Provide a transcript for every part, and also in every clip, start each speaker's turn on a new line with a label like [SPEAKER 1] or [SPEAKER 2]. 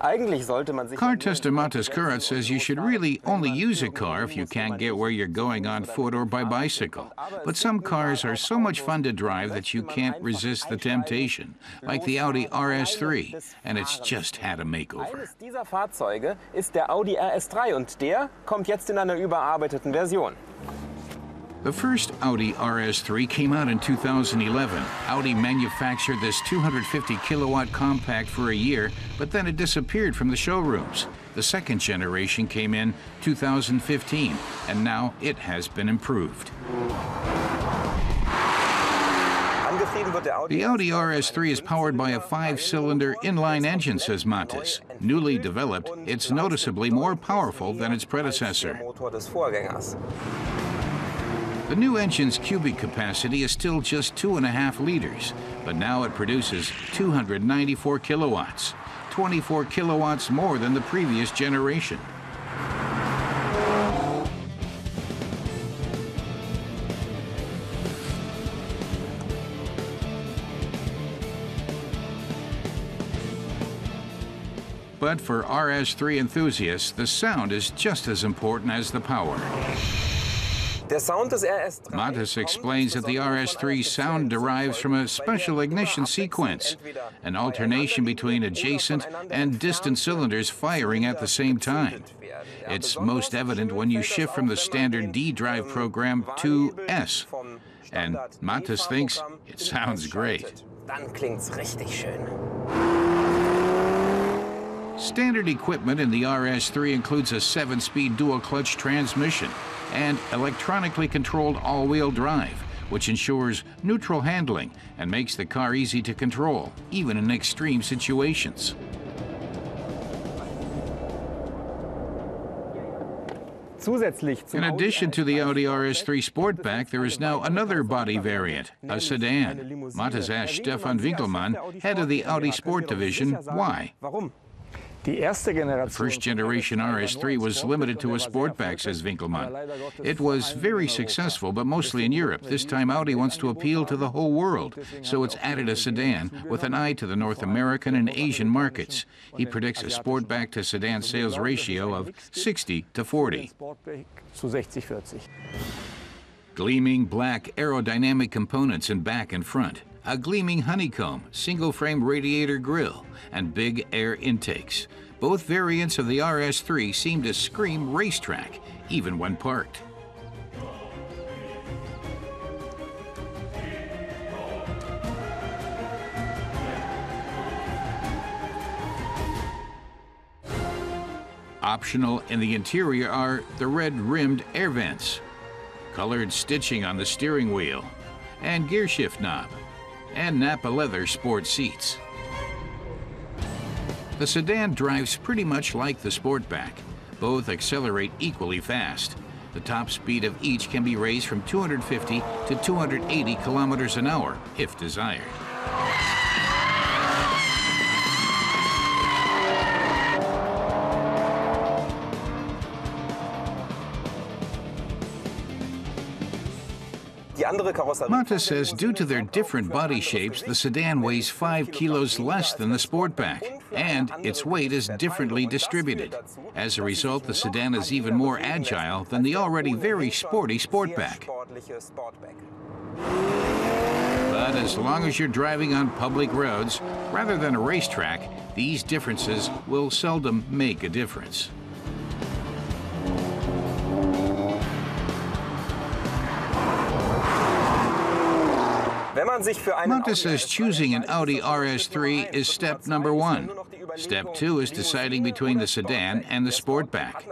[SPEAKER 1] Car tester Matas Kurat says you should really only use a car if you can't get where you're going on foot or by bicycle. But some cars are so much fun to drive that you can't resist the temptation, like the Audi RS3, and it's just had a makeover.
[SPEAKER 2] Eines dieser Fahrzeuge ist der Audi RS3 und der kommt jetzt in einer überarbeiteten Version.
[SPEAKER 1] The first Audi RS3 came out in 2011. Audi manufactured this 250 kilowatt compact for a year, but then it disappeared from the showrooms. The second generation came in 2015, and now it has been improved. The Audi RS3 is powered by a 5-cylinder inline engine, says Matas. Newly developed, it's noticeably more powerful than its predecessor. The new engine's cubic capacity is still just 2.5 liters, but now it produces 294 kilowatts, 24 kilowatts more than the previous generation. But for RS3 enthusiasts, the sound is just as important as the power. Matas explains that the RS3 sound derives from a special ignition sequence, an alternation between adjacent and distant cylinders firing at the same time. It's most evident when you shift from the standard D drive program to S, and Matas thinks it sounds great. Standard equipment in the RS3 includes a 7-speed dual-clutch transmission and electronically controlled all-wheel drive, which ensures neutral handling and makes the car easy to control, even in extreme situations. In addition to the Audi RS3 Sportback, there is now another body variant, a sedan. Matas asked Stefan Winkelmann, head of the Audi Sport division, why. The first generation RS3 was limited to a Sportback, says Winkelmann. It was very successful, but mostly in Europe. This time Audi wants to appeal to the whole world, so it's added a sedan with an eye to the North American and Asian markets. He predicts a Sportback to sedan sales ratio of 60-40. Gleaming black aerodynamic components in back and front, a gleaming honeycomb, single-frame radiator grille, and big air intakes. Both variants of the RS3 seem to scream racetrack, even when parked. Optional in the interior are the red-rimmed air vents, colored stitching on the steering wheel, and gear shift knob, and Napa leather sport seats. The sedan drives pretty much like the Sportback. Both accelerate equally fast. The top speed of each can be raised from 250 to 280 kilometers an hour, if desired. Matas says due to their different body shapes, the sedan weighs 5 kilos less than the Sportback, and its weight is differently distributed. As a result, the sedan is even more agile than the already very sporty Sportback. But as long as you're driving on public roads, rather than a racetrack, these differences will seldom make a difference. Matas says choosing an Audi RS3 is step number 1. Step 2 is deciding between the sedan and the Sportback.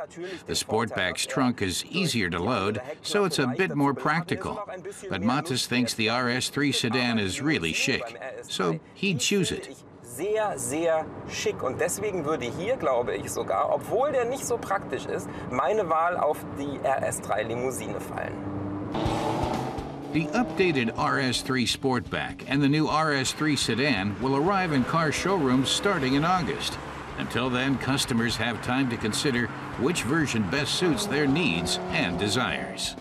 [SPEAKER 1] The Sportback's trunk is easier to load, so it's a bit more practical. But Matas thinks the RS3 sedan is really chic, so he'd choose it.
[SPEAKER 2] Sehr, sehr schick. Und deswegen würde hier, glaube ich sogar, obwohl der nicht so praktisch ist, meine Wahl auf die RS3 Limousine fallen.
[SPEAKER 1] The updated RS3 Sportback and the new RS3 sedan will arrive in car showrooms starting in August. Until then, customers have time to consider which version best suits their needs and desires.